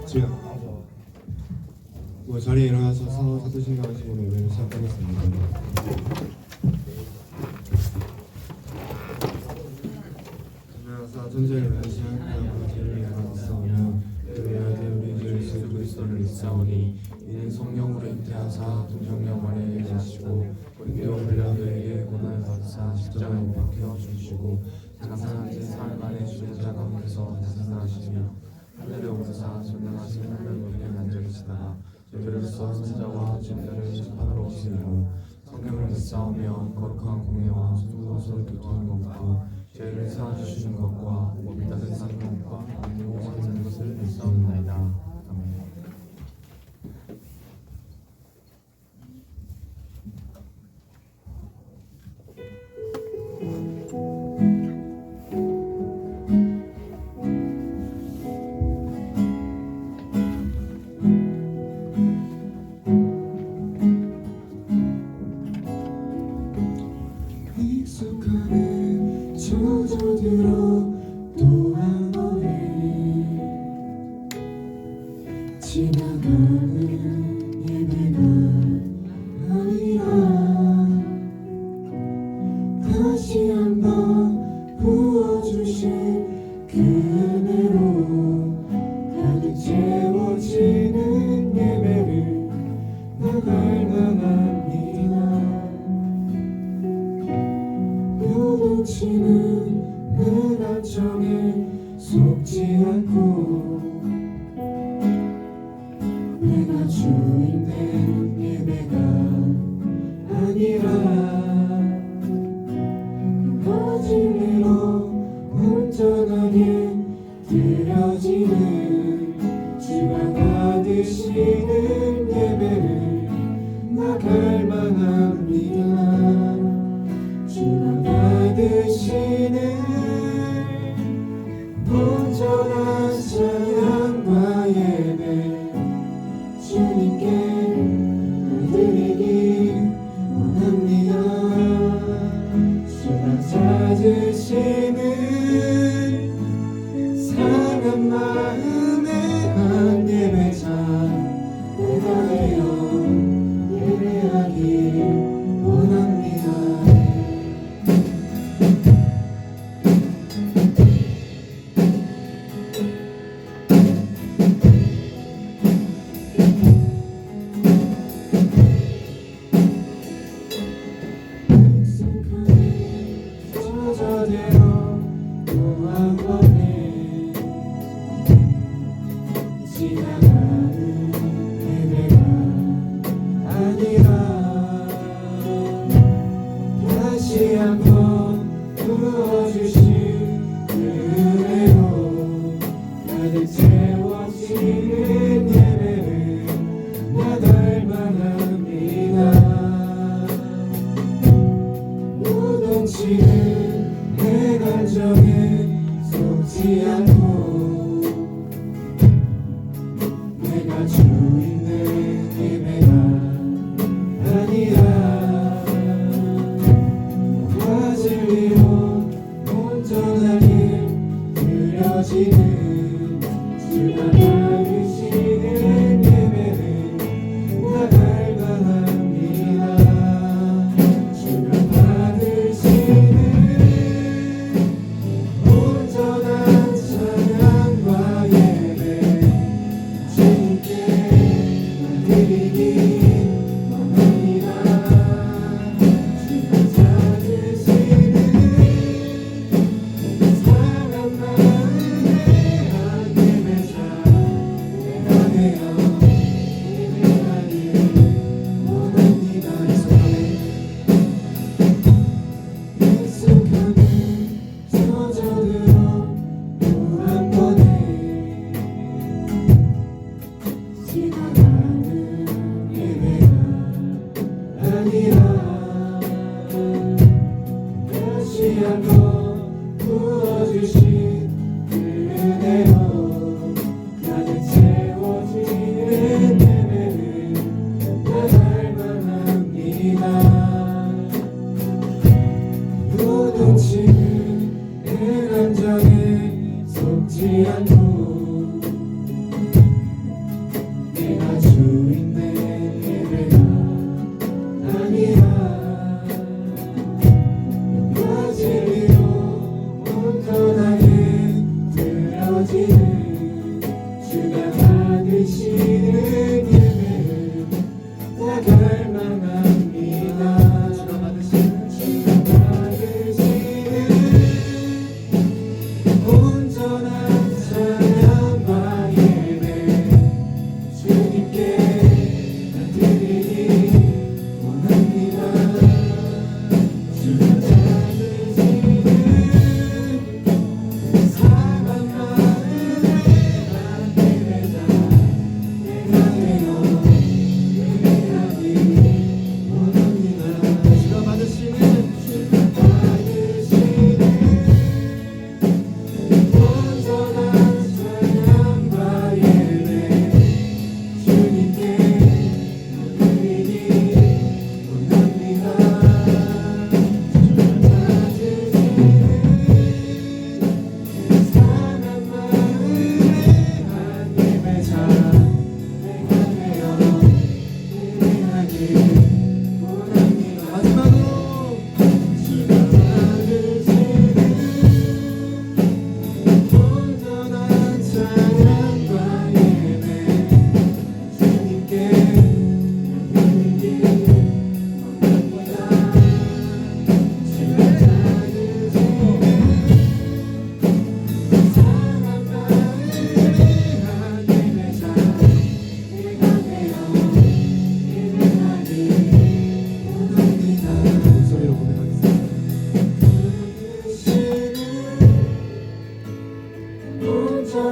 지금 자리에 일어나셔서 사도신경 하시고 예배를 시작하겠습니다. 하나사 존재를 위하시는 아버지를 위하옵소며 그를 위하여 우리 주 예수 그리스도를 믿사오니 이는 성령으로 잉태하사 동정령 아래에 계시고 은혜와 빌라도에게 고난을 받으사 십자가에 못 박혀 죽으시고 장사한 지 사흘 만에 죽은 자 가운데서 다시 살아나시며 하늘에 오르사 전능하신 하나님 우편에 앉아 계시다가 저들로서 선자와 죄인들을 심판하러 오시리라. 성령을 믿사오며 거룩한 공예와 순수함을 교통하는 것과 죄를 사하주시는 것과 몸이 따뜻한 사는 것과 영원히 사는 것을 믿사옵나이다. 아멘. 익숙하네 젖어들어 또 한 번에 지나가는 예배가 아니라 다시 한번 부어주신 그 은혜로 가득 채워지는 예배를 나갈 만합니다. 요동치는 내 감정에 속지 않고 내가 주인된 예배가 아니라 거짓으로 온전하게 드려지는 주가 받으시는 예배를 나갈 만합니다. 주가 받으시는 온전한 찬양과 예배 주님께 드리기 원합니다. 주가 찾으시는 상한 마음의 한 예배자 내가 되어 예배하기 원합니다. 젖어들어 또 한 번에 지나가는 예배가 아니라 다시 한번 부어주신 그 은혜로 가득 채워지는 예배를 나갈 만합니다. 요동치는 내 감정에 속지 않고 내가 주인된 예배가 아니라 화질리로 온전하게 드려지는 주가 받으시는 예배를 나갈 만합니다. 주가 받으시는 온전한 찬양과 예배 주님께 드리기 원합니다. 주가 찾으시는 상한 마음의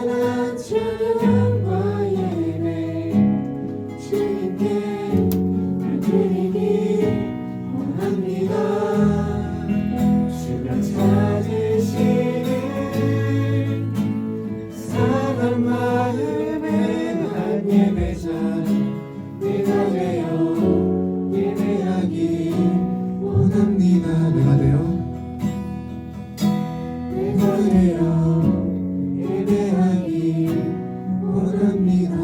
찬란한 찬양과 예배 주님께 드리기 원합니다. 주가 찾으시는 사랑 마음의 한 예배자 내가 되어 예배하기 원합니다. 내가 되어 예배하기 원합니다.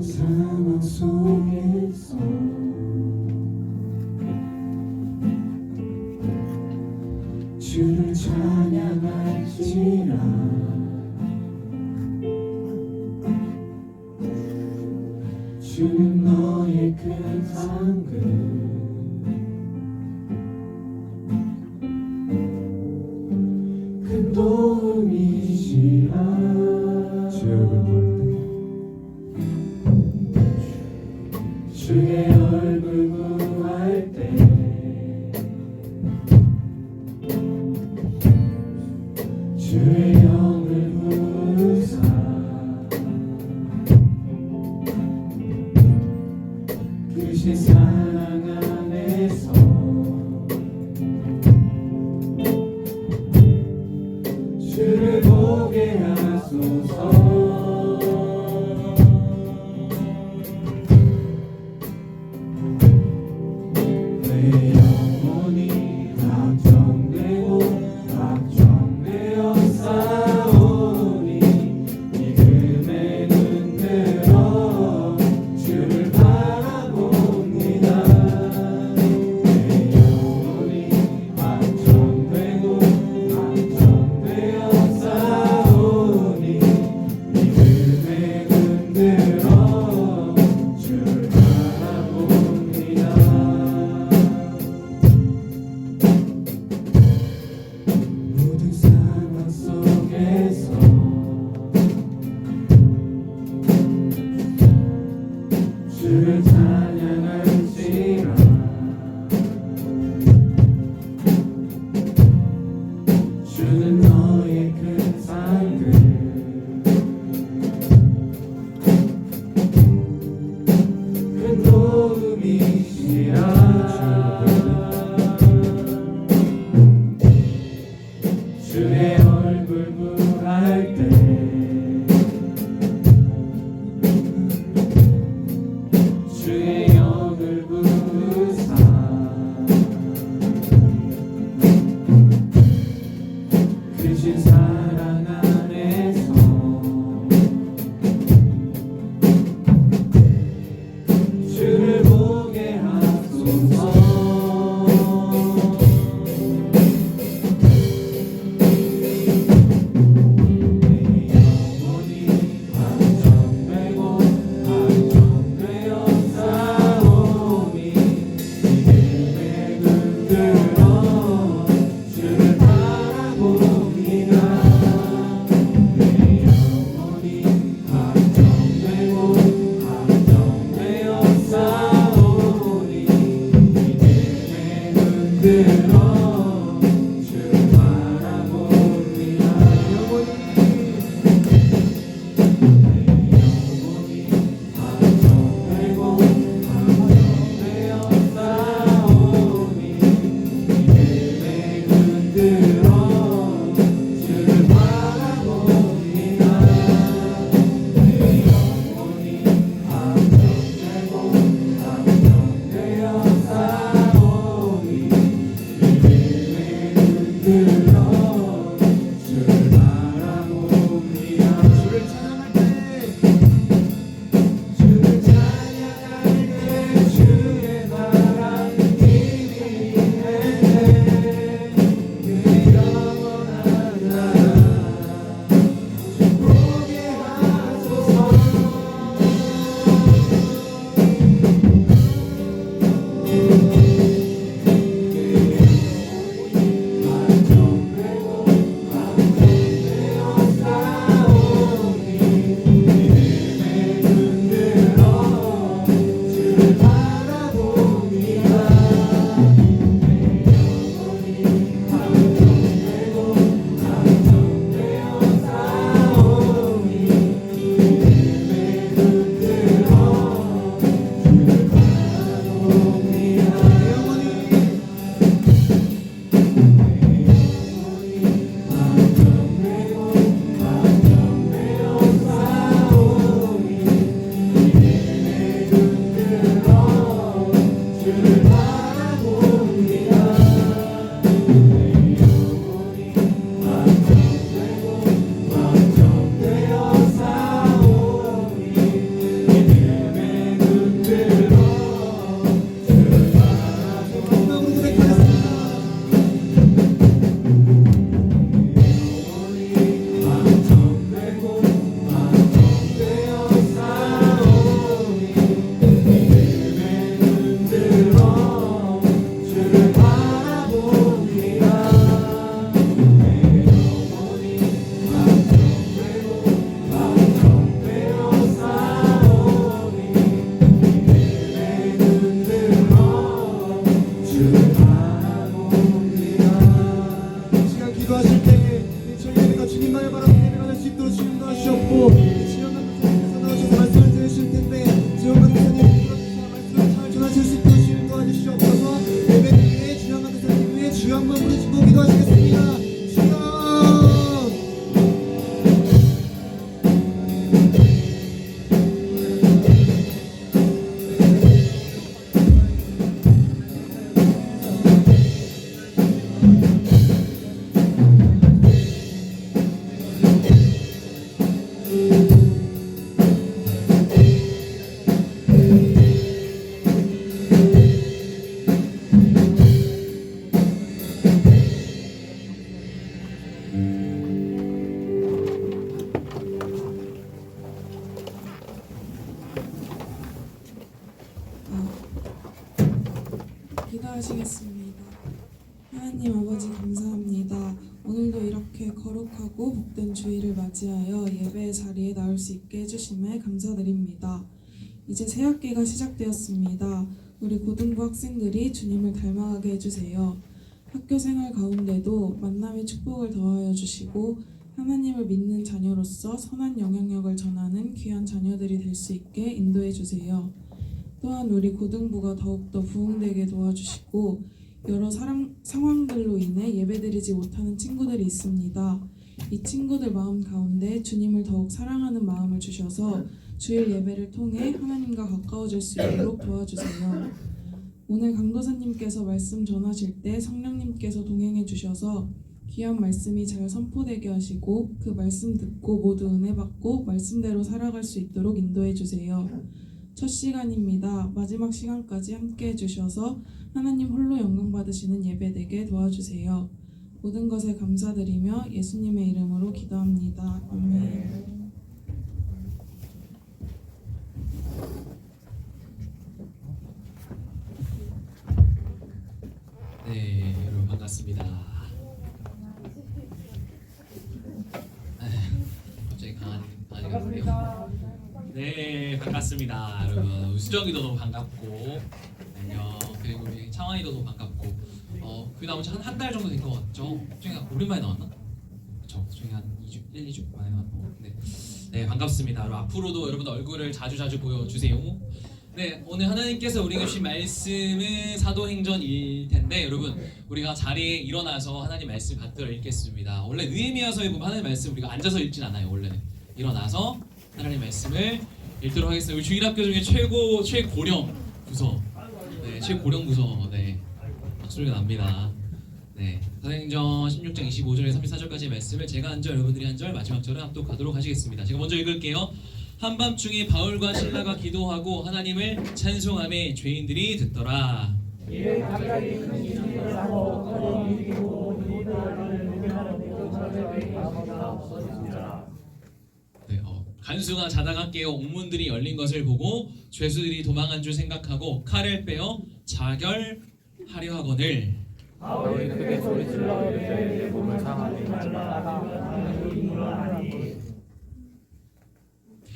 상황 속에서 주를 찬양할지라 주는 너의 큰 상급 큰 도움이시라 주의 얼굴 볼 때 주의 얼굴 구할 때 주의 영을 부사 크신 사랑 안에서 주를 보게 하소서 내 영혼이 걱정되고 걱정되어 싸우니 믿음의 눈 들어 주를 바라봅니다. 내 영혼이 걱정되고 걱정되어 싸우니 믿음의 눈 들어 주를 바라봅니다. 모든 상황 속에서 주를 찬양할지라 주는 너의 큰 상급 큰 도움이시라 주의 얼굴 구할 때 기도하시겠습니다. 하나님 아버지 감사합니다. 오늘도 이렇게 거룩하고 복된 주일을 맞이하여 예배의 자리에 나올 수 있게 해주심에 감사드립니다. 이제 새 학기가 시작되었습니다. 우리 고등부 학생들이 주님을 닮아가게 해주세요. 학교 생활 가운데도 만남의 축복을 더하여 주시고 하나님을 믿는 자녀로서 선한 영향력을 전하는 귀한 자녀들이 될 수 있게 인도해 주세요. 또한 우리 고등부가 더욱더 부흥되게 도와주시고 여러 상황들로 인해 예배드리지 못하는 친구들이 있습니다. 이 친구들 마음 가운데 주님을 더욱 사랑하는 마음을 주셔서 주일 예배를 통해 하나님과 가까워질 수 있도록 도와주세요. 오늘 강도사님께서 말씀 전하실 때 성령님께서 동행해 주셔서 귀한 말씀이 잘 선포되게 하시고 그 말씀 듣고 모두 은혜 받고 말씀대로 살아갈 수 있도록 인도해 주세요. 첫 시간입니다. 마지막 시간까지 함께 해주셔서 하나님 홀로 영광 받으시는 예배 되게 도와주세요. 모든 것에 감사드리며 예수님의 이름으로 기도합니다. 아멘. 네, 여러분 반갑습니다. 갑자기 강아지가 그래요. 네, 반갑습니다, 여러분. 수정이도 너무 반갑고, 안녕. 그리고 우리 창환이도 너무 반갑고, 그 나온 지 한 달 정도 된 것 같죠? 수정이가 오랜만에 나왔나? 그렇죠. 수정이 한 2주, 1, 2주 만에 나왔고, 네, 반갑습니다. 여러분, 앞으로도 여러분들 얼굴을 자주 보여주세요. 네, 오늘 하나님께서 우리에게 주신 말씀은 사도행전일 텐데 여러분 우리가 자리에 일어나서 하나님 말씀 받들어 읽겠습니다. 원래 느헤미야서에 보면 하나님 말씀 우리가 앉아서 읽진 않아요. 원래는 일어나서 하나님 말씀을 읽도록 하겠습니다. 우리 주일학교 중에 최고령 부서, 네, 최고령 부서, 네, 박수리가 납니다. 네, 사도행전 16장 25절에서 34절까지의 말씀을 제가 한 절, 여러분들이 한 절, 마지막 절을 합독하도록 하시겠습니다. 제가 먼저 읽을게요. 한밤중에 바울과 실라가 기도하고 하나님을 찬송하며 죄인들이 듣더라. 네, 간수가 자다가 깨어 옥문들이 열린 것을 보고 죄수들이 도망한 줄 생각하고 칼을 빼어 자결하려 하거늘 바울이 크게 소리질러 유대인의 몸을 상하게 말라.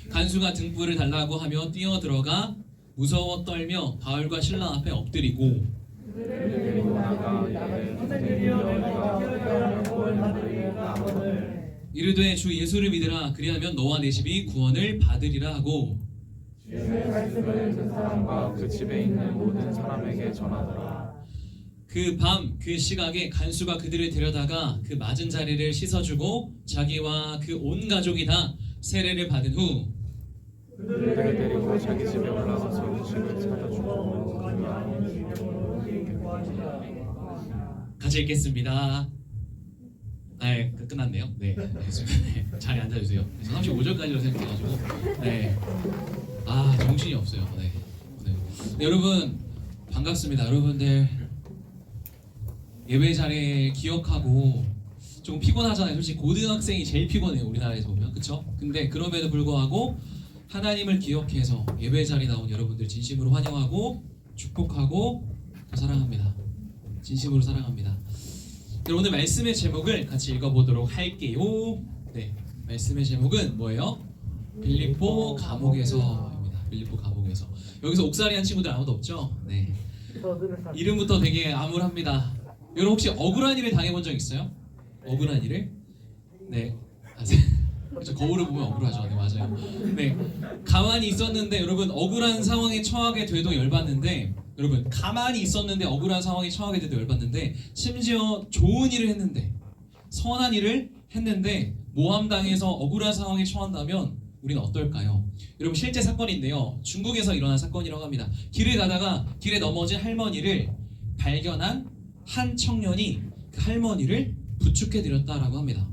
간수가 등불을 달라고 하며 뛰어들어가 무서워 떨며 바울과 신라 앞에 엎드리고 이르되 주 예수를 믿으라 그리하면 너와 내 집이 구원을 받으리라 하고 주의 말씀을 그 사람과 그 집에 있는 모든 사람에게 전하더라. 그 밤 그 시각에 간수가 그들을 데려다가 그 맞은 자리를 씻어주고 자기와 그 온 가족이 다 세례를 받은 후 그들을 데리고 자기 집에 올라가서 음식을 차려주고 같이 읽겠습니다. 네, 끝났네요. 네, 자리에 앉아주세요. 35절까지로 생각해가지고 네, 정신이 없어요. 네. 여러분 반갑습니다. 여러분들 예배 자리에 기억하고 조금 피곤하잖아요. 솔직히 고등학생이 제일 피곤해요. 우리나라에서 보면, 그렇죠? 근데 그럼에도 불구하고 하나님을 기억해서 예배 자리 나온 여러분들 진심으로 환영하고 축복하고 더 사랑합니다. 진심으로 사랑합니다. 오늘 말씀의 제목을 같이 읽어보도록 할게요. 네, 말씀의 제목은 뭐예요? 빌립보 감옥에서입니다. 빌립보 감옥에서. 여기서 옥살이한 친구들 아무도 없죠? 네. 이름부터 되게 암울합니다. 여러분 혹시 억울한 일을 당해본 적 있어요? 억울한 일을? 네. 그렇죠. 거울을 보면 억울하죠. 네, 맞아요. 네, 가만히 있었는데 여러분 억울한 상황에 처하게 돼도 열받는데 여러분 가만히 있었는데 억울한 상황에 처하게 돼도 열받는데 심지어 좋은 일을 했는데 선한 일을 했는데 모함당해서 억울한 상황에 처한다면 우리는 어떨까요? 여러분 실제 사건인데요. 중국에서 일어난 사건이라고 합니다. 길을 가다가 길에 넘어진 할머니를 발견한 한 청년이 그 할머니를 부축해드렸다라고 합니다.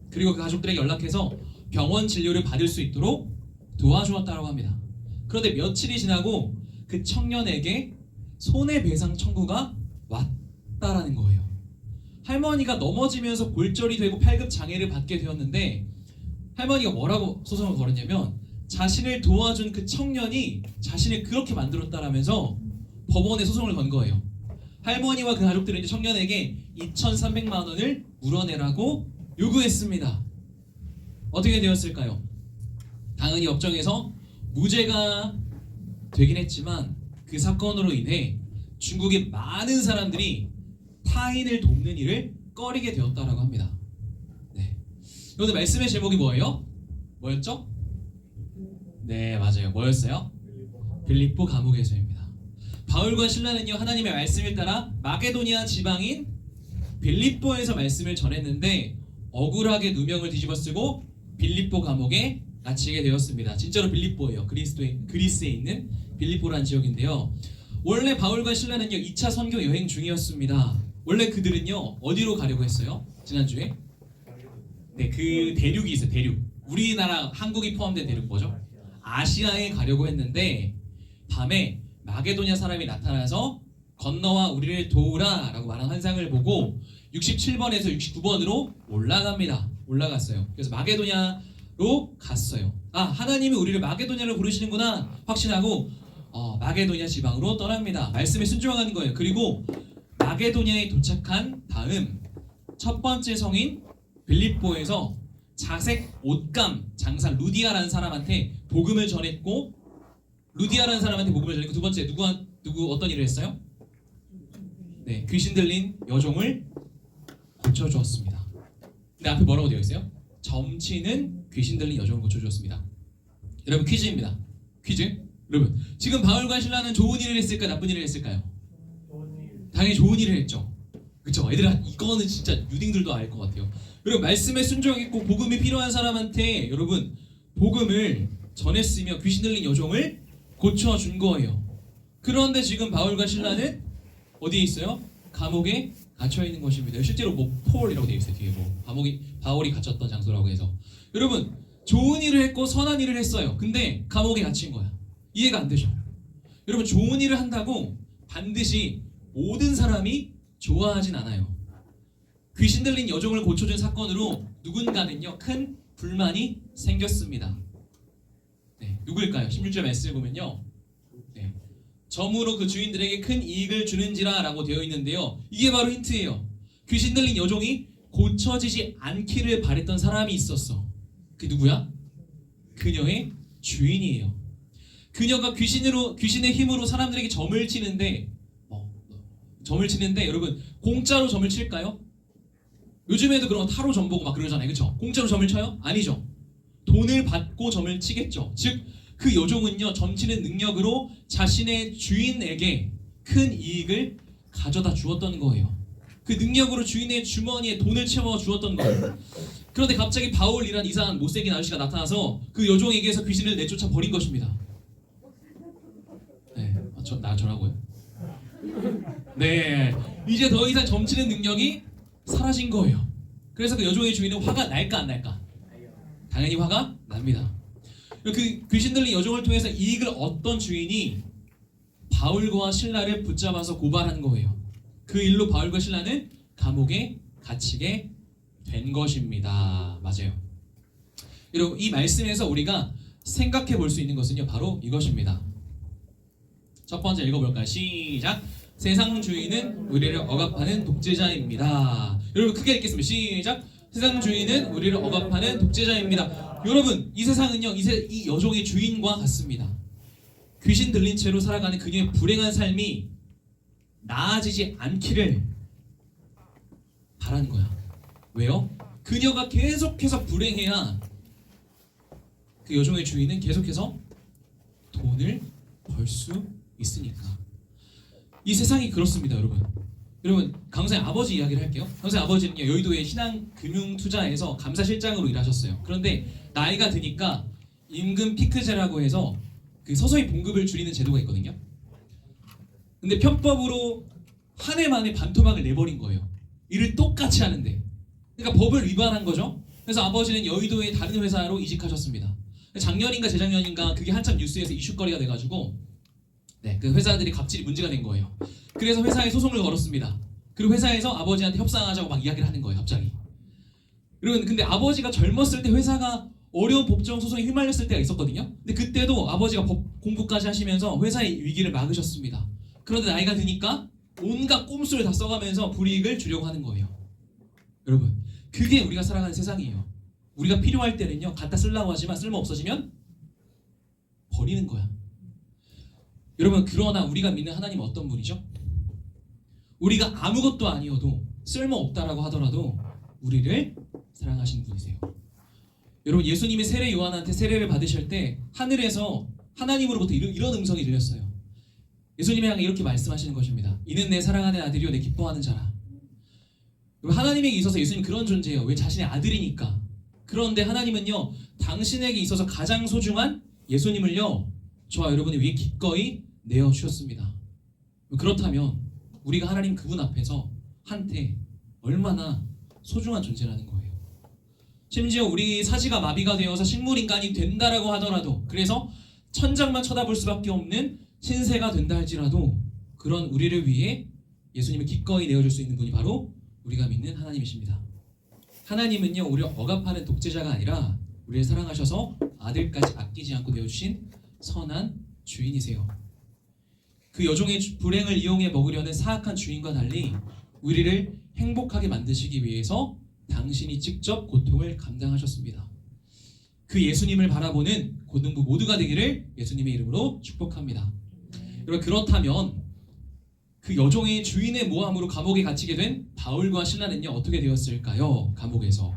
그리고 그 가족들에게 연락해서 병원 진료를 받을 수 있도록 도와주었다고 합니다. 그런데 며칠이 지나고 그 청년에게 손해배상 청구가 왔다라는 거예요. 할머니가 넘어지면서 골절이 되고 팔급 장애를 받게 되었는데 할머니가 뭐라고 소송을 걸었냐면 자신을 도와준 그 청년이 자신을 그렇게 만들었다라면서 법원에 소송을 건 거예요. 할머니와 그 가족들은 이제 청년에게 2,300만 원을 물어내라고 요구했습니다. 어떻게 되었을까요? 당연히 법정에서 무죄가 되긴 했지만 그 사건으로 인해 중국의 많은 사람들이 타인을 돕는 일을 꺼리게 되었다라고 합니다. 네. 오늘 말씀의 제목이 뭐예요? 뭐였죠? 네, 맞아요. 뭐였어요? 빌립보 감옥에서입니다. 바울과 실라는요, 하나님의 말씀을 따라 마게도니아 지방인 빌립보에서 말씀을 전했는데 억울하게 누명을 뒤집어쓰고 빌립보 감옥에 갇히게 되었습니다. 진짜로 빌립보예요. 그리스에 있는 빌립보라는 지역인데요. 원래 바울과 실라는요 2차 선교 여행 중이었습니다. 원래 그들은요 어디로 가려고 했어요? 지난주에? 네, 그 대륙이 있어요. 대륙. 우리나라 한국이 포함된 대륙 뭐죠? 아시아에 가려고 했는데 밤에 마게도냐 사람이 나타나서 건너와 우리를 도우라 라고 말한 환상을 보고 67번에서 69번으로 올라갔어요. 그래서 마게도냐로 갔어요. 아, 하나님이 우리를 마게도냐로 부르시는구나 확신하고 마게도냐 지방으로 떠납니다. 말씀에 순종하는 거예요. 그리고 마게도냐에 도착한 다음 첫 번째 성인 빌립보에서 자색 옷감 장사 루디아라는 사람한테 복음을 전했고 두 번째 누구 어떤 일을 했어요? 네, 귀신 들린 여종을 고쳐주었습니다. 근데 앞에 뭐라고 되어 있어요? 점치는 귀신 들린 여종을 고쳐주었습니다. 여러분 퀴즈입니다. 퀴즈. 여러분 지금 바울과 실라는 좋은 일을 했을까요? 나쁜 일을 했을까요? 당연히 좋은 일을 했죠. 그쵸? 얘들아 이거는 진짜 유딩들도 알 것 같아요. 여러분 말씀에 순종했고 복음이 필요한 사람한테 여러분 복음을 전했으며 귀신 들린 여종을 고쳐준 거예요. 그런데 지금 바울과 실라는 어디에 있어요? 감옥에 갇혀 있는 것입니다. 실제로 뭐 폴이라고 되어 있어요. 뒤에 뭐 바울이 갇혔던 장소라고 해서 여러분 좋은 일을 했고 선한 일을 했어요. 근데 감옥에 갇힌 거야. 이해가 안 되죠? 여러분 좋은 일을 한다고 반드시 모든 사람이 좋아하진 않아요. 귀신 들린 여종을 고쳐준 사건으로 누군가는요 큰 불만이 생겼습니다. 네, 누구일까요? 16절 말씀을 보면요 네, 점으로 그 주인들에게 큰 이익을 주는지라 라고 되어 있는데요, 이게 바로 힌트예요. 귀신 들린 여종이 고쳐지지 않기를 바랬던 사람이 있었어. 그게 누구야? 그녀의 주인이에요. 그녀가 귀신의 힘으로 사람들에게 점을 치는데 여러분 공짜로 점을 칠까요? 요즘에도 그런 타로 점 보고 막 그러잖아요. 그쵸? 공짜로 점을 쳐요? 아니죠. 돈을 받고 점을 치겠죠. 즉 그 여종은요 점치는 능력으로 자신의 주인에게 큰 이익을 가져다 주었던 거예요. 그 능력으로 주인의 주머니에 돈을 채워 주었던 거예요. 그런데 갑자기 바울이란 이상한 못생긴 아저씨가 나타나서 그 여종에게서 귀신을 내쫓아 버린 것입니다. 네, 저라고요? 네, 이제 더 이상 점치는 능력이 사라진 거예요. 그래서 그 여종의 주인은 화가 날까 안 날까? 당연히 화가 납니다. 그 귀신 들린 여종을 통해서 이익을 얻던 주인이 바울과 신라를 붙잡아서 고발한 거예요. 그 일로 바울과 신라는 감옥에 갇히게 된 것입니다. 맞아요. 여러분 이 말씀에서 우리가 생각해 볼 수 있는 것은요 바로 이것입니다. 첫 번째 읽어볼까요? 시작. 세상 주인은 우리를 억압하는 독재자입니다. 여러분 크게 읽겠습니다. 시작. 세상 주인은 우리를 억압하는 독재자입니다. 여러분 이 세상은요 이 여종의 주인과 같습니다. 귀신 들린 채로 살아가는 그녀의 불행한 삶이 나아지지 않기를 바라는 거야. 왜요? 그녀가 계속해서 불행해야 그 여종의 주인은 계속해서 돈을 벌 수 있으니까. 이 세상이 그렇습니다. 여러분 강사의 아버지 이야기를 할게요. 강사의 아버지는요 여의도의 신한금융투자에서 감사실장으로 일하셨어요. 그런데 나이가 드니까 임금 피크제라고 해서 그 서서히 봉급을 줄이는 제도가 있거든요. 근데 편법으로 한 해 만에 반토막을 내버린 거예요. 일을 똑같이 하는데. 그러니까 법을 위반한 거죠. 그래서 아버지는 여의도의 다른 회사로 이직하셨습니다. 작년인가 재작년인가 그게 한참 뉴스에서 이슈거리가 돼가지고 네, 그 회사들이 갑질이 문제가 된 거예요. 그래서 회사에 소송을 걸었습니다. 그리고 회사에서 아버지한테 협상하자고 막 이야기를 하는 거예요. 갑자기. 여러분 근데 아버지가 젊었을 때 회사가 어려운 법정 소송에 휘말렸을 때가 있었거든요. 근데 그때도 아버지가 법 공부까지 하시면서 회사의 위기를 막으셨습니다. 그런데 나이가 드니까 온갖 꼼수를 다 써가면서 불이익을 주려고 하는 거예요. 여러분, 그게 우리가 살아가는 세상이에요. 우리가 필요할 때는요 갖다 쓰려고 하지만 쓸모 없어지면 버리는 거야. 여러분, 그러나 우리가 믿는 하나님은 어떤 분이죠? 우리가 아무것도 아니어도 쓸모 없다라고 하더라도 우리를 사랑하시는 분이세요. 여러분, 예수님이 세례 요한한테 세례를 받으실 때 하늘에서 하나님으로부터 이런 음성이 들렸어요. 예수님이 향해 이렇게 말씀하시는 것입니다. 이는 내 사랑하는 아들이요 내 기뻐하는 자라. 하나님에게 있어서 예수님 그런 존재예요. 왜? 자신의 아들이니까. 그런데 하나님은요 당신에게 있어서 가장 소중한 예수님을요 저와 여러분을 위해 기꺼이 내어주셨습니다. 그렇다면 우리가 하나님 그분 앞에서 한테 얼마나 소중한 존재라는 거예요. 심지어 우리 사지가 마비가 되어서 식물인간이 된다라고 하더라도, 그래서 천장만 쳐다볼 수밖에 없는 신세가 된다 할지라도 그런 우리를 위해 예수님을 기꺼이 내어줄 수 있는 분이 바로 우리가 믿는 하나님이십니다. 하나님은요 우리를 억압하는 독재자가 아니라 우리를 사랑하셔서 아들까지 아끼지 않고 내어주신 선한 주인이세요. 그 여종의 불행을 이용해 먹으려는 사악한 주인과 달리 우리를 행복하게 만드시기 위해서 당신이 직접 고통을 감당하셨습니다. 그 예수님을 바라보는 고등부 모두가 되기를 예수님의 이름으로 축복합니다. 여러분, 그렇다면 그 여종의 주인의 모함으로 감옥에 갇히게 된 바울과 신라는요 어떻게 되었을까요? 감옥에서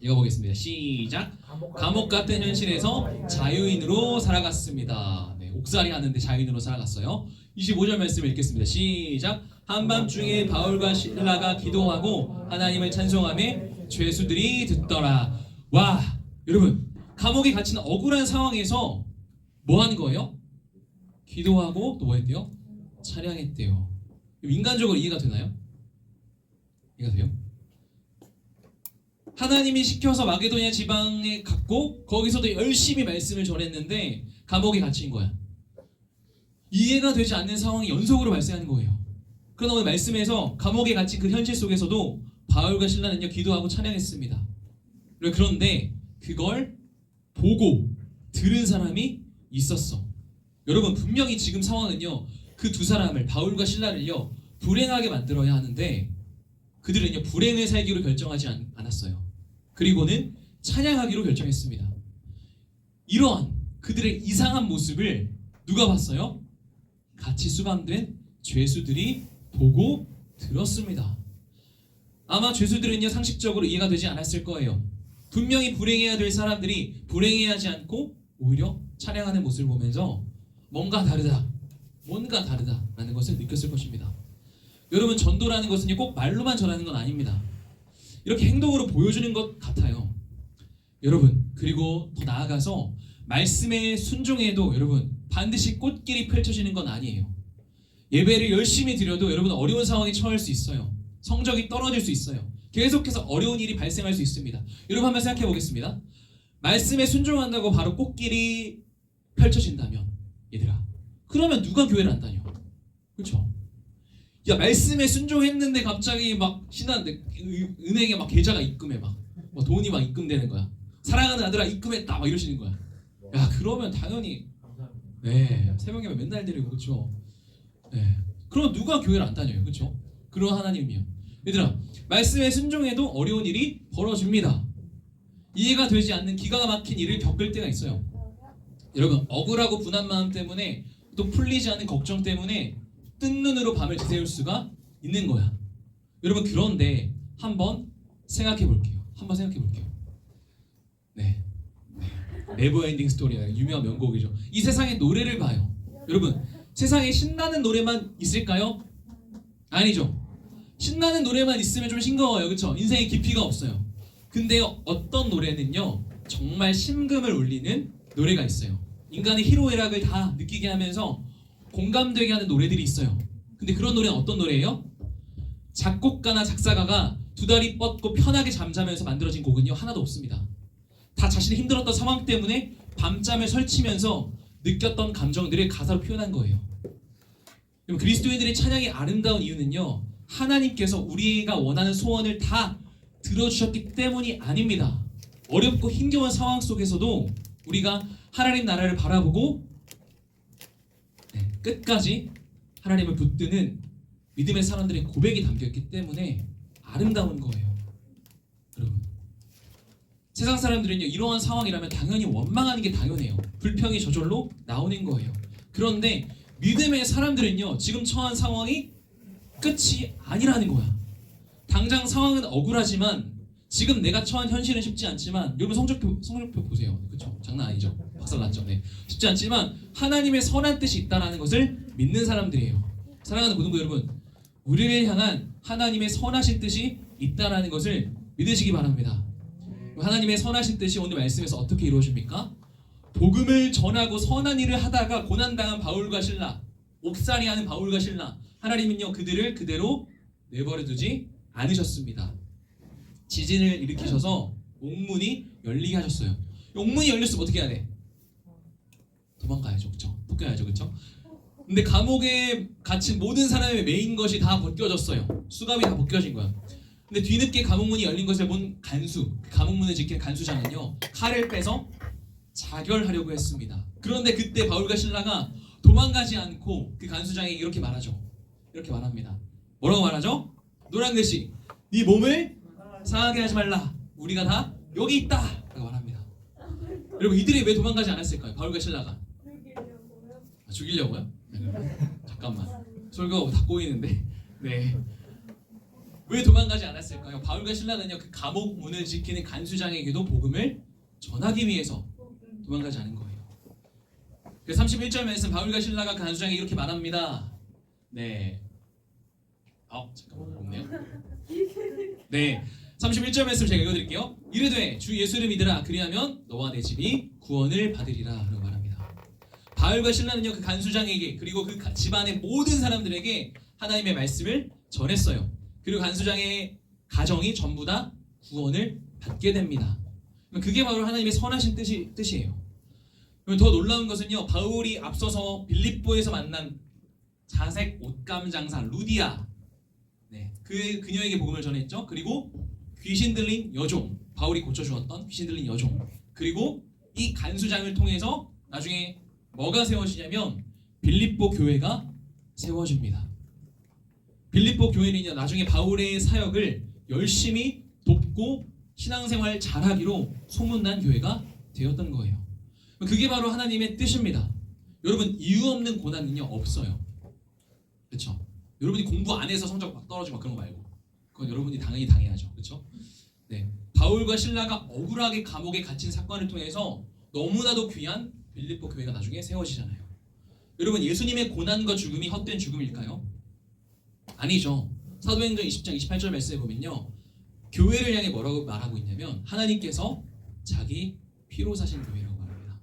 읽어보겠습니다. 시작. 감옥 같은 현실에서 자유인으로 살아갔습니다. 네, 옥살이 하는데 자유인으로 살아갔어요. 25절 말씀 읽겠습니다. 시작. 한밤중에 바울과 신라가 기도하고 하나님을 찬송하며 죄수들이 듣더라. 와, 여러분, 감옥에 갇힌 억울한 상황에서 뭐 하는 거예요? 기도하고 또 뭐 했대요? 찬양했대요. 인간적으로 이해가 되나요? 이해가 돼요? 하나님이 시켜서 마게도냐 지방에 갔고 거기서도 열심히 말씀을 전했는데 감옥에 갇힌 거야. 이해가 되지 않는 상황이 연속으로 발생하는 거예요. 그러나 오늘 말씀에서 감옥에 갇힌 그 현실 속에서도 바울과 신라는요 기도하고 찬양했습니다. 그런데 그걸 보고 들은 사람이 있었어. 여러분, 분명히 지금 상황은요 그 두 사람을, 바울과 신라를요 불행하게 만들어야 하는데 그들은요 불행을 살기로 결정하지 않았어요. 그리고는 찬양하기로 결정했습니다. 이러한 그들의 이상한 모습을 누가 봤어요? 같이 수감된 죄수들이 보고 들었습니다. 아마 죄수들은요 상식적으로 이해가 되지 않았을 거예요. 분명히 불행해야 될 사람들이 불행해하지 않고 오히려 찬양하는 모습을 보면서 뭔가 다르다라는 것을 느꼈을 것입니다. 여러분, 전도라는 것은요 꼭 말로만 전하는 건 아닙니다. 이렇게 행동으로 보여주는 것 같아요. 여러분, 그리고 더 나아가서 말씀에 순종해도 여러분 반드시 꽃길이 펼쳐지는 건 아니에요. 예배를 열심히 드려도 여러분 어려운 상황에 처할 수 있어요. 성적이 떨어질 수 있어요. 계속해서 어려운 일이 발생할 수 있습니다. 여러분, 한번 생각해 보겠습니다. 말씀에 순종한다고 바로 꽃길이 펼쳐진다면, 얘들아, 그러면 누가 교회를 안 다녀? 그렇죠? 야, 말씀에 순종했는데 갑자기 막 신하는데 은행에 막 계좌가 입금해, 막 돈이 막 입금되는 거야. 사랑하는 아들아 입금했다 막 이러시는 거야. 야, 그러면 당연히 새벽에 맨날 드리고, 그렇죠? 그럼 누가 교회를 안 다녀요? 그렇죠? 그런 하나님이요. 얘들아, 말씀에 순종해도 어려운 일이 벌어집니다. 이해가 되지 않는 기가 막힌 일을 겪을 때가 있어요. 여러분, 억울하고 분한 마음 때문에 또 풀리지 않는 걱정 때문에 뜬 눈으로 밤을 지새울 수가 있는 거야. 여러분, 그런데 한번 생각해 볼게요. 네버엔딩 스토리야. 유명한 명곡이죠. 이 세상의 노래를 봐요. 여러분, 세상에 신나는 노래만 있을까요? 아니죠. 신나는 노래만 있으면 좀 싱거워요. 그렇죠? 인생에 깊이가 없어요. 근데 어떤 노래는요 정말 심금을 울리는 노래가 있어요. 인간의 희로애락을 다 느끼게 하면서 공감되게 하는 노래들이 있어요. 근데 그런 노래는 어떤 노래예요? 작곡가나 작사가가 두 다리 뻗고 편하게 잠자면서 만들어진 곡은요 하나도 없습니다. 다 자신이 힘들었던 상황 때문에 밤잠을 설치면서 느꼈던 감정들을 가사로 표현한 거예요. 그리스도인들의 찬양이 아름다운 이유는요 하나님께서 우리가 원하는 소원을 다 들어주셨기 때문이 아닙니다. 어렵고 힘겨운 상황 속에서도 우리가 하나님 나라를 바라보고 끝까지 하나님을 붙드는 믿음의 사람들의 고백이 담겨있기 때문에 아름다운 거예요. 여러분, 세상 사람들은요 이러한 상황이라면 당연히 원망하는 게 당연해요. 불평이 저절로 나오는 거예요. 그런데 믿음의 사람들은요 지금 처한 상황이 끝이 아니라는 거야. 당장 상황은 억울하지만 지금 내가 처한 현실은 쉽지 않지만 여러분 성적표 보세요. 그렇죠? 장난 아니죠? 박살났죠? 네. 쉽지 않지만 하나님의 선한 뜻이 있다는 것을 믿는 사람들이에요. 사랑하는 모든 분 여러분, 우리를 향한 하나님의 선하신 뜻이 있다는 것을 믿으시기 바랍니다. 하나님의 선하신 뜻이 오늘 말씀에서 어떻게 이루어집니까? 복음을 전하고 선한 일을 하다가 고난당한 바울과 실라, 옥살이하는 바울과 실라, 하나님은요 그들을 그대로 내버려 두지 않으셨습니다. 지진을 일으키셔서 옥문이 열리게 하셨어요. 옥문이 열렸으면 어떻게 해야 돼? 도망가야죠, 그렇죠? 벗겨야죠, 그렇죠? 근데 감옥에 갇힌 모든 사람의 메인 것이 다 벗겨졌어요. 수갑이 다 벗겨진 거야. 근데 뒤늦게 감옥문이 열린 것을 본 간수, 그 감옥문을 지키는 간수장은요 칼을 빼서 자결하려고 했습니다. 그런데 그때 바울과 실라가 도망가지 않고 그 간수장에게 이렇게 말하죠. 이렇게 말합니다. 뭐라고 말하죠? 노란 글씨, 네 몸을 상하게 하지 말라. 우리가 다 여기 있다. 라고 말합니다. 여러분, 이들이 왜 도망가지 않았을까요? 바울과 실라가 죽이려고요? 네, 잠깐만, 설교하고 다 꼬이는데. 네, 왜 도망가지 않았을까요? 바울과 실라는요 그 감옥 문을 지키는 간수장에게도 복음을 전하기 위해서 도망가지 않은 거예요. 그래서 31절 말씀, 바울과 실라가 그 간수장에게 이렇게 말합니다. 네, 잠깐만, 없네요. 네, 31절 말씀 제가 읽어드릴게요. 이르되 주 예수를 믿으라. 그리하면 너와 내 집이 구원을 받으리라. 라고 말합니다. 바울과 실라는요 그 간수장에게 그리고 그 집안의 모든 사람들에게 하나님의 말씀을 전했어요. 그리고 간수장의 가정이 전부 다 구원을 받게 됩니다. 그게 바로 하나님의 선하신 뜻이에요. 더 놀라운 것은요, 바울이 앞서서 빌립보에서 만난 자색 옷감 장사 루디아, 네, 그녀에게 복음을 전했죠. 그리고 귀신 들린 여종, 바울이 고쳐주었던 귀신 들린 여종, 그리고 이 간수장을 통해서 나중에 뭐가 세워지냐면 빌립보 교회가 세워집니다. 빌립보 교회는요 나중에 바울의 사역을 열심히 돕고 신앙생활 잘하기로 소문난 교회가 되었던 거예요. 그게 바로 하나님의 뜻입니다. 여러분, 이유 없는 고난은요 없어요. 그렇죠? 여러분이 공부 안 해서 성적 막 떨어지고 막 그런 거 말고, 그건 여러분이 당연히 당해야죠. 그렇죠? 네, 바울과 실라가 억울하게 감옥에 갇힌 사건을 통해서 너무나도 귀한 빌립보 교회가 나중에 세워지잖아요. 여러분, 예수님의 고난과 죽음이 헛된 죽음일까요? 아니죠. 사도행전 20장 28절 말씀에 보면요, 교회를 향해 뭐라고 말하고 있냐면 하나님께서 자기 피로 사신 교회라고 말합니다.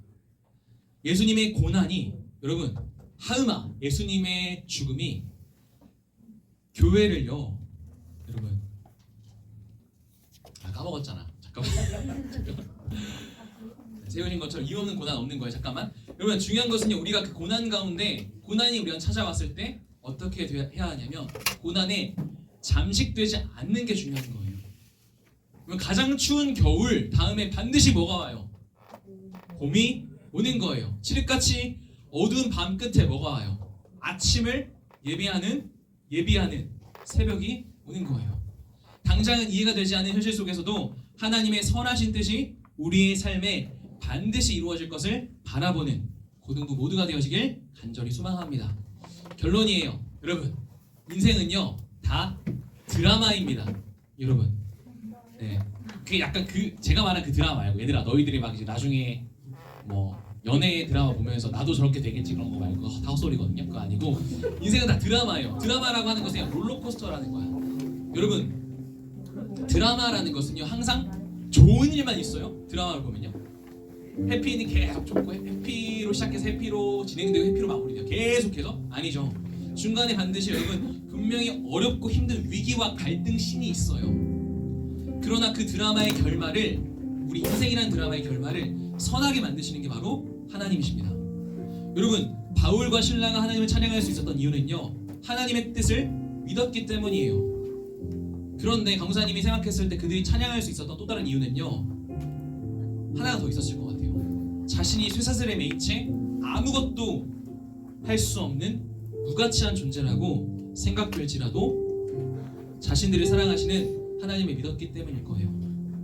예수님의 고난이, 여러분, 하음아, 예수님의 죽음이 교회를요, 여러분, 까먹었잖아. 잠깐만. 세우신 것처럼 이유 없는 고난 없는 거예요. 잠깐만. 여러분, 중요한 것은요, 우리가 그 고난 가운데, 고난이 우리한테 찾아왔을 때 어떻게 해야 하냐면 고난에 잠식되지 않는 게 중요한 거예요. 가장 추운 겨울 다음에 반드시 뭐가 와요? 봄이 오는 거예요. 칠흑같이 어두운 밤 끝에 뭐가 와요? 아침을 예비하는 새벽이 오는 거예요. 당장은 이해가 되지 않는 현실 속에서도 하나님의 선하신 뜻이 우리의 삶에 반드시 이루어질 것을 바라보는 고등부 모두가 되어지길 간절히 소망합니다. 결론이에요. 여러분, 인생은요 다 드라마입니다. 여러분, 네, 그게 약간 제가 말한 그 드라마 말고, 얘들아 너희들이 막 이제 나중에 뭐 연애 드라마 보면서 나도 저렇게 되겠지 그런 거 말고, 그거 다 헛소리거든요. 그거 아니고 인생은 다 드라마예요. 드라마라고 하는 것은 롤러코스터라는 거야. 여러분, 드라마라는 것은요 항상 좋은 일만 있어요. 드라마를 보면요 해피는 계속 좋고, 해피로 시작해서 해피로 진행되고 해피로 마무리돼요. 계속해서. 아니죠. 중간에 반드시 여러분 분명히 어렵고 힘든 위기와 갈등 씬이 있어요. 그러나 그 드라마의 결말을, 우리 인생이라는 드라마의 결말을 선하게 만드시는 게 바로 하나님이십니다. 여러분, 바울과 실라가 하나님을 찬양할 수 있었던 이유는요 하나님의 뜻을 믿었기 때문이에요. 그런데 강사님이 생각했을 때 그들이 찬양할 수 있었던 또 다른 이유는요 하나가 더 있었을 것 같아요. 자신이 쇠사슬에 매이채 아무것도 할 수 없는 무가치한 존재라고 생각될지라도 자신들을 사랑하시는 하나님을 믿었기 때문일 거예요.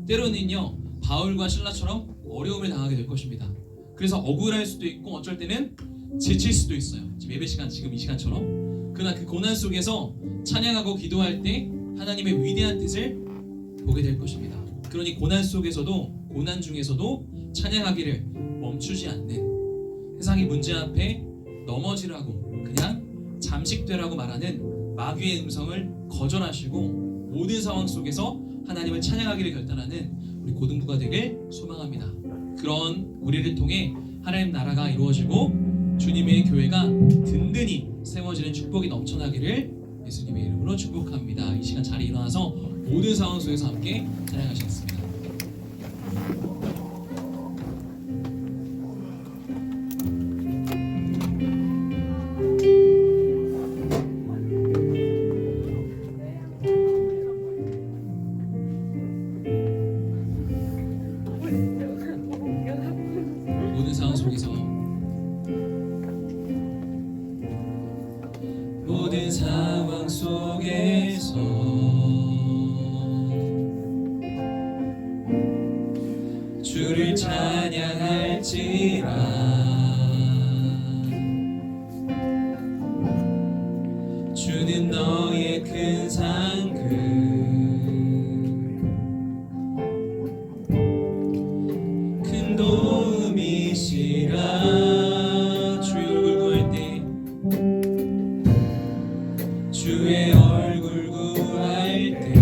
때로는요, 바울과 실라처럼 어려움을 당하게 될 것입니다. 그래서 억울할 수도 있고 어쩔 때는 지칠 수도 있어요. 지금 예배 시간, 지금 이 시간처럼. 그러나 그 고난 속에서 찬양하고 기도할 때 하나님의 위대한 뜻을 보게 될 것입니다. 그러니 고난 속에서도, 고난 중에서도 찬양하기를 멈추지 않는, 세상의 문제 앞에 넘어지라고, 그냥 잠식되라고 말하는 마귀의 음성을 거절하시고 모든 상황 속에서 하나님을 찬양하기를 결단하는 우리 고등부가 되길 소망합니다. 그런 우리를 통해 하나님 나라가 이루어지고 주님의 교회가 든든히 세워지는 축복이 넘쳐나기를 예수님의 이름으로 축복합니다. 이 시간 자리에 일어나서 모든 상황 속에서 함께 찬양하시겠습니다. 모든 상황 속에서, 모든 상황 속에서 주를 찬양할지라. 주는 너의 큰 상급, 큰 도움이시라. 주의 얼굴 구할 때, 주의 얼굴 구할 때,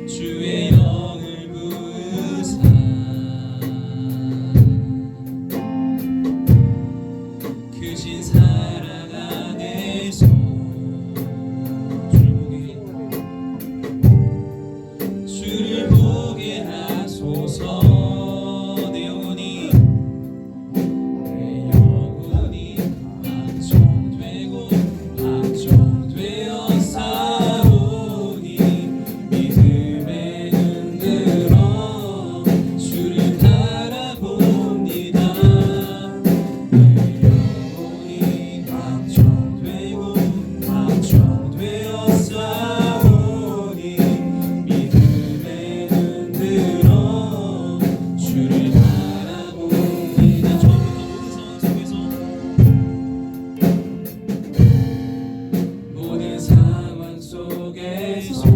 주의 영을 부으사 크신 사랑 안에서 주를 보게 하소서. 내 영혼이 확정되고 확정되어 싸우니 믿음에 흔들어 주를 바라봅니다. 내 영혼이 확정되고 확정되어 싸우니 믿음에 흔들어 주를 바라봅니다. 모든 상황 속에서는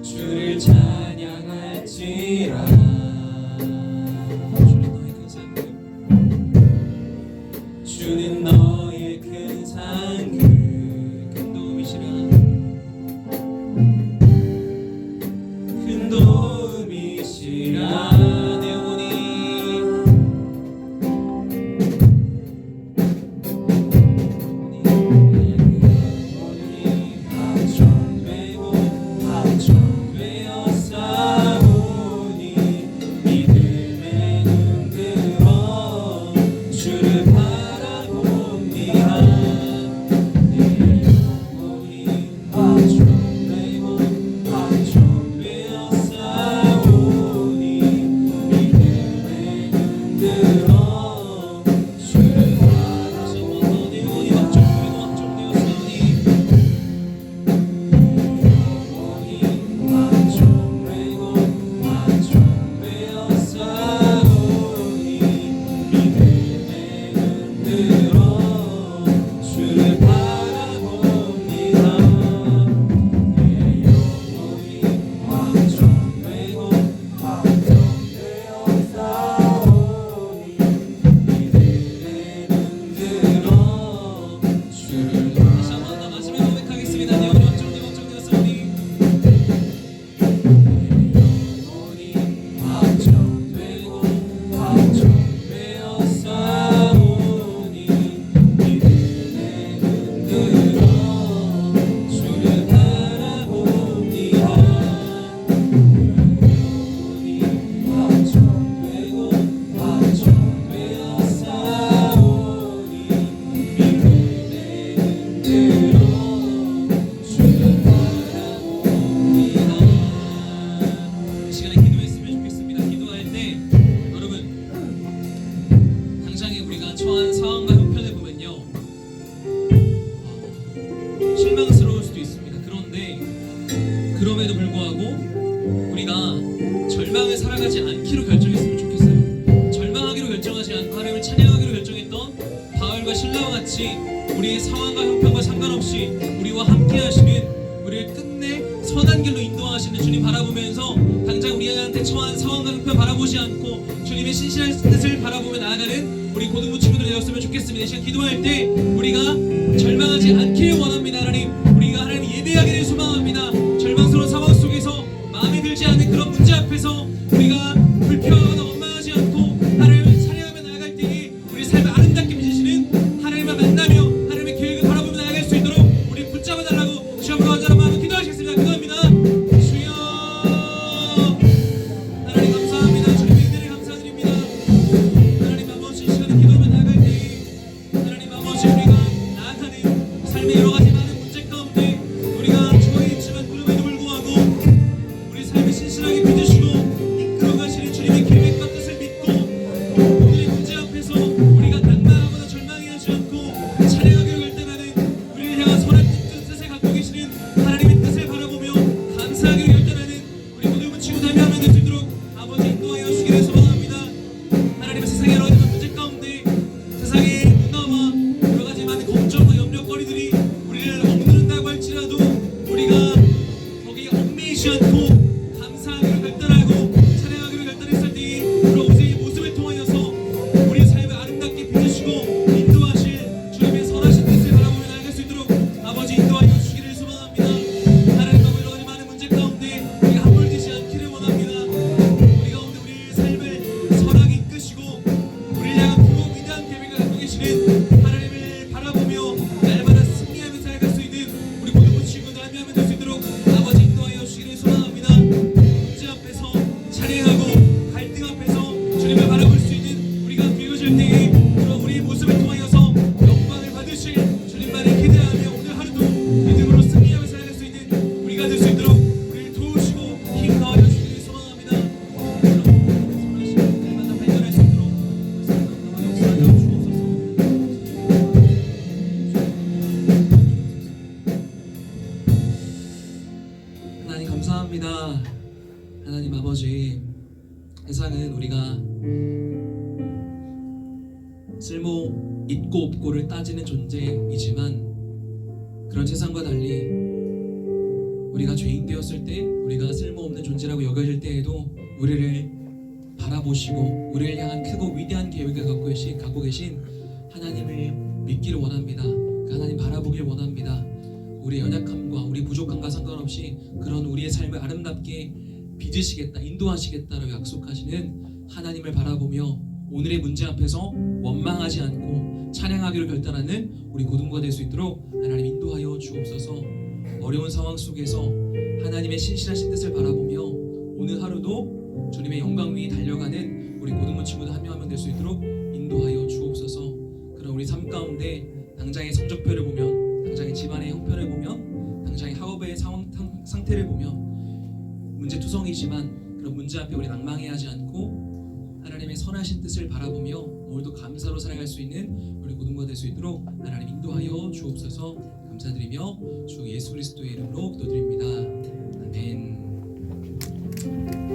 주를 찬양할지라. 주는 너의 큰 상급, 큰 도움이시라. 큰 도움이시라. 내 영혼이 확정되고 확정되어 싸우니 절망을 살아가지 않기로 결정했으면 좋겠어요. 절망하기로 결정하지 않고 하나님을 찬양하기로 결정했던 바울과 신라와 같이 우리의 상황과 형편과 상관없이 우리와 함께 하시는, 우리를 끝내 선한 길로 인도하시는 주님 바라보면서 당장 우리한테 처한 상황과 형편 바라보지 않고 주님의 신실한 뜻을 바라보며 나아가는 우리 고등부 친구들이 되었으면 좋겠습니다. 이 시간 기도할 때 우리가 절망하지 않기를 원합니다. 하나님, 우리가 하나님 예배하기를 소망합니다. 절망스러운 상황 속에서 마음에 들지 않는 그런 문제 앞에서 우리가 불평하거나 원망하지 않고 하나님을 찬양하며 나아갈 때에 우리 삶을 아름답게 빚으시는 하나님과 만나며 하나님의 계획을 바라보며 나아갈 수 있도록 우리 붙잡아달라고 주 앞으로 간절한 마음으로 기도하시겠습니다. 기도합니다. 주여 하나님 감사합니다. 주님의 은혜를 감사드립니다. 하나님 아버지, 이 시간에 기도하며 나아갈 때에 하나님 아버지, 우리가 나아가는 삶의 여러 가지 많은 문제 가운데 우리가 주어에 있지만 그럼에도 불구하고 우리 삶을 신실하게 믿으시고 이끌어 가시는 주님의 계획과 뜻을 믿고 오늘의 문제 앞에서 우리가 낙망하거나 절망하지 않고 찬양하기로 결단하는 우리를 향한 선한 뜻을 갖고 계시는 하나님의 뜻을 바라보며 감사하기로 결단하는 우리 모든 친구 담임하면 될 수 있도록 아버지 인도하여 주시기를 소망합니다. 하나님의 세상의 여러 가지 문제 가운데 세상의 문화와 여러 가지 많은 걱정과 염려거리들이 우리를 억누른다고 할지라도 우리가 거기에 얽매이지 않고 감사하기로 결단하고 찬양하기로 결단했을 때 그런 우리의 모습을 통하여서 우리의 삶을 아름답게 빚으시고 인도하실 주님의 선하신 뜻을 바라보며 나아갈 수 있도록 아버지 인도하여 주시기를 소망합니다. 하나님 아버지, 여러 가지 많은 문제 가운데 우리가 함몰되지 않기를 원합니다. 우리가 오늘 우리의 삶을 선하게 이끄시고 우리를 향한 크고 위대한 계획을 갖고 계시는 하나님을 바라보며 날마다 승리하며 살아갈 수 있는 우리 모든 친구들 함께하면 될 수 있도록 아버지 인도하여 주시기를 소망합니다. 문제 앞에서 찬양하고 갈등 앞에서 주님을 바라볼 수 있는 우리가 되어질 때에 그런 우리의 모습을 통하여서 영광을 받으실 주님만을 기대하며 오늘 하루도 믿음으로 승리하며 살아갈 수 있는 우리가 될 수 있도록 우리를 도우시고 힘 더하여 주시기를 소망합니다. 선하신 날마다 발견할 수 있도록 역사하여 주옵소서. 하나님 감사합니다. 하나님 아버지, 세상은 우리가 쓸모 있고 없고를 따지는 존재이지만 그런 세상과 달리 우리가 죄인 되었을 때, 우리가 쓸모없는 존재라고 여겨질 때에도 우리를 바라보시고 우리를 향한 크고 위대한 계획을 갖고 계신 하나님을 믿기를 원합니다. 그 하나님 바라보길 원합니다. 우리의 연약함과 우리 부족함과 상관없이 그런 우리의 삶을 아름답게 빚으시겠다, 인도하시겠다라고 약속하시는 하나님을 바라보며 오늘의 문제 앞에서 원망하지 않고 찬양하기로 결단하는 우리 고등부가 될 수 있도록 하나님 인도하여 주옵소서. 어려운 상황 속에서 하나님의 신실하신 뜻을 바라보며 오늘 하루도 주님의 영광 위에 달려가는 우리 고등부 친구들 한 명 한 명 될 수 있도록 인도하여 주옵소서. 그런 우리 삶 가운데 당장의 성적표를 보면, 당장의 집안의 형편을 보면, 당장의 학업의 상태를 보면 문제투성이지만 그런 문제 앞에 우리 낭망해 하지 않고 하나님의 선하신 뜻을 바라보며 오늘도 감사로 살아갈 수 있는 우리 고등부가 될 수 있도록 하나님 인도하여 주옵소서. 감사드리며 주 예수 그리스도의 이름으로 기도드립니다. 아멘.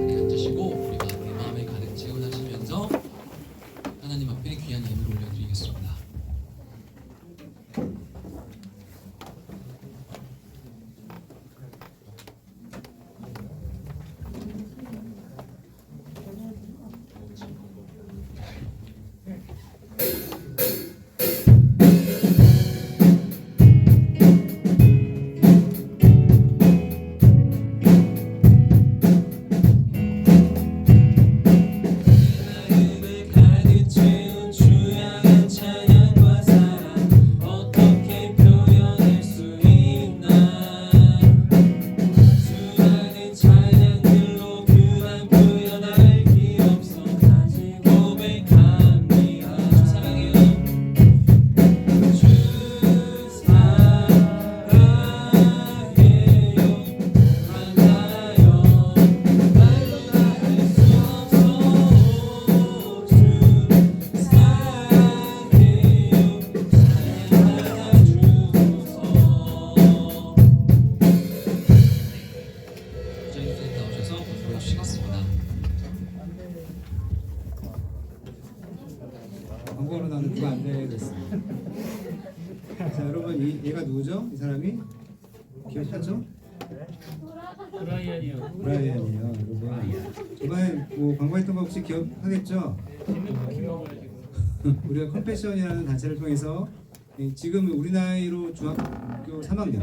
네, 앉으시고 우리가 우리 마음에 가득 채워나시면서 하나님 앞에 귀한 예물을 올려드리겠습니다. 국어로 나오는 국어 안내가 있습니다. 자, 여러분 얘가 누구죠? 이 사람이 기억하죠? 브라이언이요. 여러분 이번에 뭐 광고했던 거 혹시 기억하겠죠? 우리가 컴패션이라는 단체를 통해서 지금 우리 나이로 중학교 3학년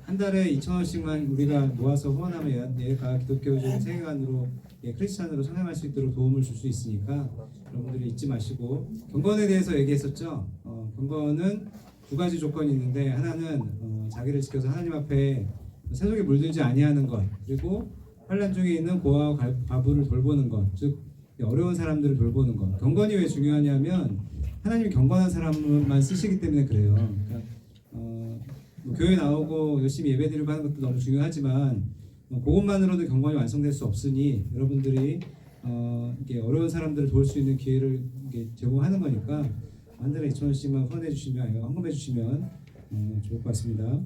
한 달에 2,000원씩만 우리가 모아서 후원하면 얘가 기독교적인 세계관으로 크리스찬으로 성장할 수 있도록 도움을 줄 수 있으니까 여러분들이 잊지 마시고 경건에 대해서 얘기했었죠. 경건은 두 가지 조건이 있는데 하나는 자기를 지켜서 하나님 앞에 세속에 물들지 아니하는 것, 그리고 환난 중에 있는 고아와 과부를 돌보는 것, 즉 어려운 사람들을 돌보는 것. 경건이 왜 중요하냐면 하나님이 경건한 사람만 쓰시기 때문에 그래요. 그러니까 뭐 교회 나오고 열심히 예배드리고 하는 것도 너무 중요하지만 그것만으로도 경건이 완성될 수 없으니 여러분들이 이렇게 어려운 사람들을 도울 수 있는 기회를 제공하는 거니까 한 달에 2,000원씩만 후원해 주시면, 헌금해 주시면 좋을 것 같습니다.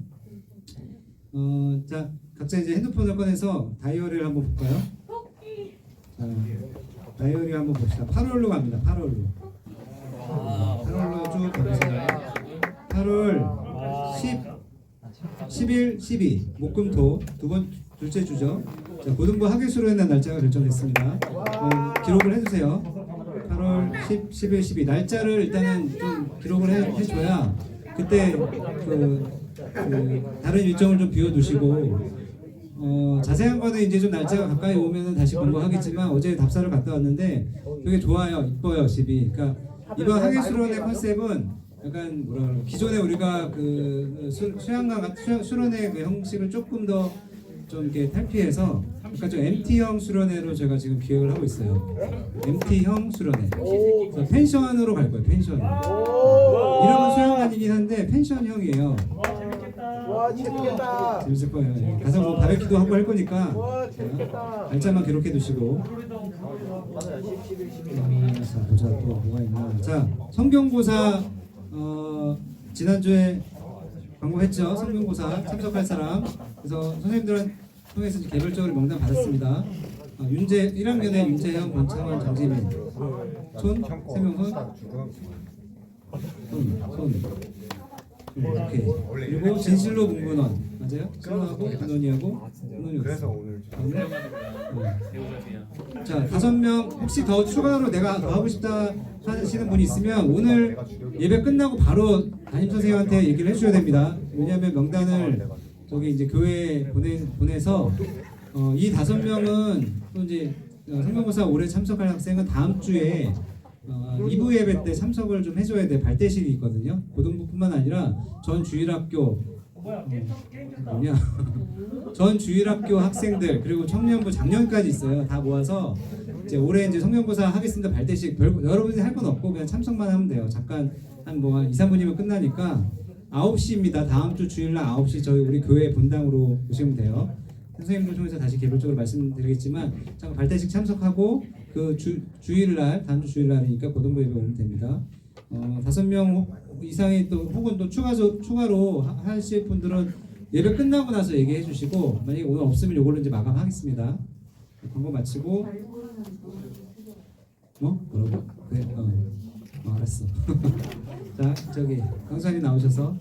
자, 각자 이제 핸드폰을 꺼내서 다이어리를 한번 볼까요? 자, 다이어리 한번 봅시다. 8월로 갑니다. 8월로. 8월로 쭉 가보세요. 8월 10, 11, 12 목금토 둘째 주죠. 자, 고등부 학예수련회 날짜가 결정됐습니다. 기록을 해주세요. 8월 10, 11, 12 날짜를 일단은 좀 기록을 해줘야 그때 다른 일정을 좀 비워두시고 자세한 거는 이제 좀 날짜가 가까이 오면은 다시 공부하겠지만 어제 답사를 갔다 왔는데 되게 좋아요, 이뻐요 집이. 그러니까 이번 학예수련회 컨셉은 약간 뭐라 그러나 기존에 우리가 그 수련회 그 형식을 조금 더 좀 이렇게 탈피해서 약간 좀 MT형 수련회로 제가 지금 기획을 하고 있어요. MT형 수련회. 그래서 펜션으로 갈 거예요. 펜션. 이름은 수영관이긴 한데 펜션형이에요. 와 재밌겠다. 재밌을 거예요. 가서 뭐 바베큐도 하고 할 거니까 와 재밌겠다. 날짜만 기록해 두시고. 자, 보자 또 뭐가 있나. 자, 성경고사 지난주에 광고했죠. 성경고사 참석할 사람. 그래서 선생님들은 통해서 개별적으로 명단 받았습니다. 윤재 1학년에 윤재형, 권창원, 정지민, 손, 세명손, 손. 오케이. 그리고 진실로 문근원 맞아요? 신원하고 근원이하고 근원이 그래서 없어. 오늘 자, 5명 혹시 더 추가로 내가 더 하고 싶다 하시는 분이 있으면 오늘 예배 끝나고 바로 담임 선생님한테 얘기를 해줘야 됩니다. 왜냐하면 명단을 저기 이제 교회에 보내서 이 5명은 또 이제 성경고사 올해 참석할 학생은 다음 주에 2부 예배 때 참석을 좀 해줘야 돼. 발대식이 있거든요. 고등부뿐만 아니라 전 주일학교 전 주일학교 학생들 그리고 청년부 작년까지 있어요. 다 모아서 이제 올해 이제 성경고사 하겠습니다. 발대식 여러분이 할 건 없고 그냥 참석만 하면 돼요. 잠깐 한 2, 3분이면 끝나니까 9시입니다. 다음 주 주일날 9시 저희 우리 교회 본당으로 오시면 돼요. 선생님들 통해서 다시 개별적으로 말씀드리겠지만 잠깐 발대식 참석하고 그 주일날 다음 주 주일날이니까 고등부 예배 오면 됩니다. 5명 이상이 또 혹은 또 추가로 하실 분들은 예배 끝나고 나서 얘기해 주시고 만약에 오늘 없으면 요걸로 이제 마감하겠습니다. 광고 마치고 뭐라고? 그래 알았어. 자 저기 강사님 나오셔서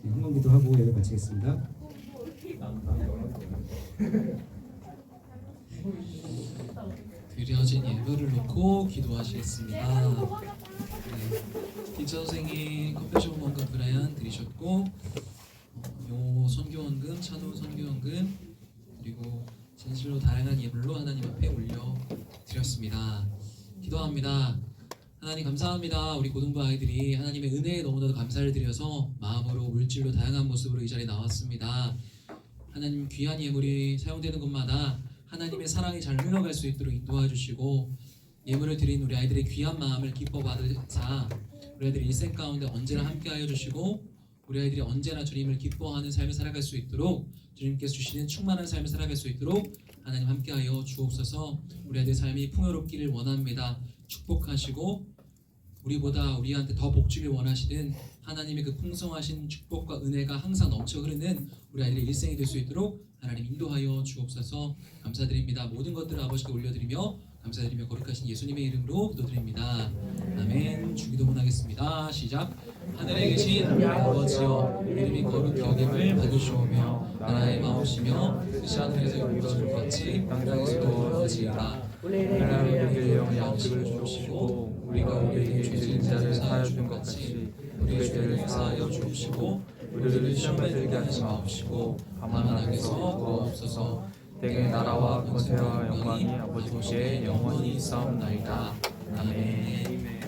헌금기도 하고 예배 마치겠습니다. 드려진 예배를 놓고 기도하시겠습니다. 기자 선생님 컴패션 후원금 브라이언 드리셨고 요 선교원금, 찬우 선교원금 그리고 진실로 다양한 예물로 하나님 앞에 올려 드렸습니다. 기도합니다. 하나님 감사합니다. 우리 고등부 아이들이 하나님의 은혜에 너무나도 감사를 드려서 마음으로 물질로 다양한 모습으로 이 자리에 나왔습니다. 하나님 귀한 예물이 사용되는 곳마다 하나님의 사랑이 잘 흘러갈 수 있도록 도와주시고 예물을 드린 우리 아이들의 귀한 마음을 기뻐 받으사 우리 아이들의 일생 가운데 언제나 함께하여 주시고 우리 아이들이 언제나 주님을 기뻐하는 삶을 살아갈 수 있도록 주님께서 주시는 충만한 삶을 살아갈 수 있도록 하나님 함께하여 주옵소서. 우리 아이들의 삶이 풍요롭기를 원합니다. 축복하시고 우리보다 우리한테 더 복주길 원하시는 하나님의 그 풍성하신 축복과 은혜가 항상 넘쳐 흐르는 우리 아이들의 일생이 될 수 있도록 하나님 인도하여 주옵소서. 감사드립니다. 모든 것들을 아버지께 올려드리며 감사드리며 거룩하신 예수님의 이름으로 기도드립니다. 아멘. 주기도문하겠습니다. 시작. 하늘에 계신 우리 아버지여, 이름이 거룩히 여김을 받으시오며 나라의 마음이시며 뜻이 하늘에서 이루어진 것 같이 땅에서도 이루어지이다. 하나님의 우리에게 영원히 양식을 주옵시고 우리가 우리에게 죄진 자를 사하여 준 것 같이 우리의 죄를 사하여 주옵시고 우리를 시험에 들게 하지 마옵시고 다만 악에서 구하옵소서. 대개 나라와 권세와 영광이 아버지께 영원히 있사옵나이다. 아멘.